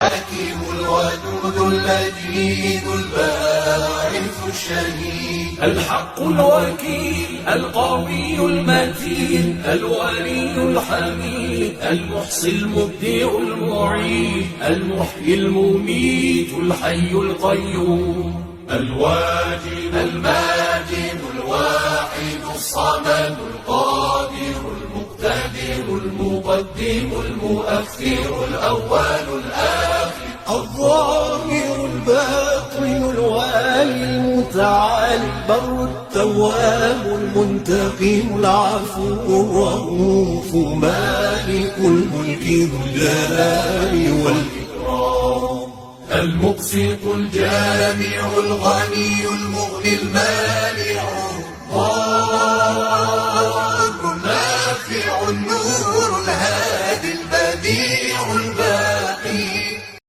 الحكيم الودود المجيد الباعث الشهيد الحق الوكيل القوي المتين الولي الحميد المحصي المبدع المعيد المحيي المميت الحي القيوم الواجد الماجد الواحد الصمد القادر المقتدر المقدم المؤخر الأول الآخر الظاهر الباطن الوالي المتعالي البر التواب المنتقم العفو الرؤوف مالك الملك ذو الجلال والإكرام المقسط الجامع الغني المغني المانع الضار النافع النور